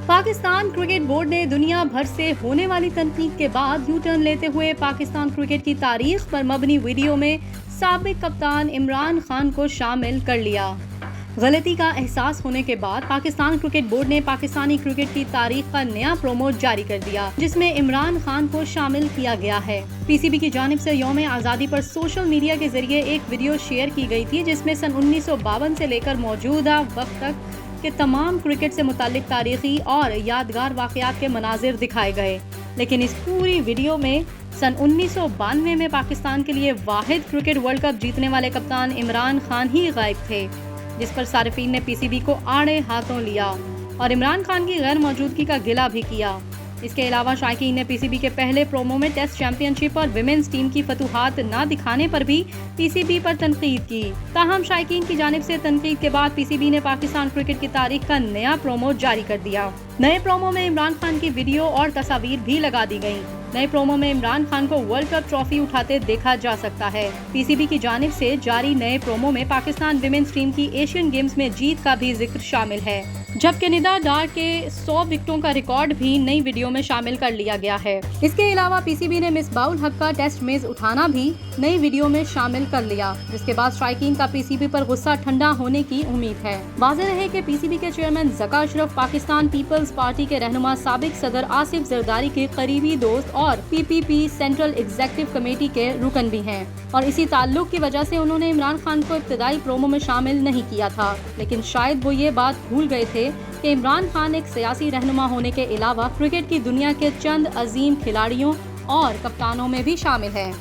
Pakistan cricket board نے دنیا بھر سے ہونے والی تنقید کے بعد یو ٹرن لیتے ہوئے پاکستان کرکٹ کی تاریخ پر مبنی ویڈیو میں سابق کپتان عمران خان کو شامل کر لیا۔ غلطی کا احساس ہونے کے بعد پاکستان کرکٹ بورڈ نے پاکستانی کرکٹ کی تاریخ کا نیا پرومو جاری کر دیا، جس میں عمران خان کو شامل کیا گیا ہے۔ پی سی بی کی جانب سے یوم آزادی پر سوشل میڈیا کے ذریعے ایک ویڈیو شیئر کی گئی تھی، جس میں سن 1952 سے لے کر موجودہ وقت تک کے تمام کرکٹ سے متعلق تاریخی اور یادگار واقعات کے مناظر دکھائے گئے، لیکن اس پوری ویڈیو میں سن 1992 میں پاکستان کے لیے واحد کرکٹ ورلڈ کپ جیتنے والے کپتان عمران خان ہی غائب تھے، جس پر صارفین نے پی سی بی کو آڑے ہاتھوں لیا اور عمران خان کی غیر موجودگی کا گلہ بھی کیا۔ اس کے علاوہ شائقین نے پی سی بی کے پہلے پرومو میں ٹیسٹ چیمپئن شپ اور ویمنز ٹیم کی فتوحات نہ دکھانے پر بھی پی سی بی پر تنقید کی۔ تاہم شائقین کی جانب سے تنقید کے بعد پی سی بی نے پاکستان کرکٹ کی تاریخ کا نیا پرومو جاری کر دیا۔ نئے پرومو میں عمران خان کی ویڈیو اور تصاویر بھی لگا دی گئیں۔ نئے پرومو میں عمران خان کو ورلڈ کپ ٹرافی اٹھاتے دیکھا جا سکتا ہے۔ پی سی بی کی جانب سے جاری نئے پرومو میں پاکستان ویمنز ٹیم کی ایشین گیمز میں جیت کا بھی ذکر شامل ہے، جبکہ ندا ڈار کے 100 وکٹوں کا ریکارڈ بھی نئی ویڈیو میں شامل کر لیا گیا ہے۔ اس کے علاوہ پی سی بی نے مصباح الحق کا ٹیسٹ میز اٹھانا بھی نئی ویڈیو میں شامل کر لیا، جس کے بعد شائقین کا پی سی بی پر غصہ ٹھنڈا ہونے کی امید ہے۔ واضح رہے کہ پی سی بی کے چیئرمین ذکا اشرف پاکستان پیپلز پارٹی کے رہنما سابق صدر آصف زرداری کے قریبی دوست اور پی پی پی سینٹرل ایگزیکٹو کمیٹی کے رکن بھی ہیں، اور اسی تعلق کی وجہ سے انہوں نے عمران خان کو ابتدائی پرومو میں شامل نہیں کیا تھا، لیکن شاید وہ یہ بات بھول گئے تھے کہ عمران خان ایک سیاسی رہنما ہونے کے علاوہ کرکٹ کی دنیا کے چند عظیم کھلاڑیوں اور کپتانوں میں بھی شامل ہے۔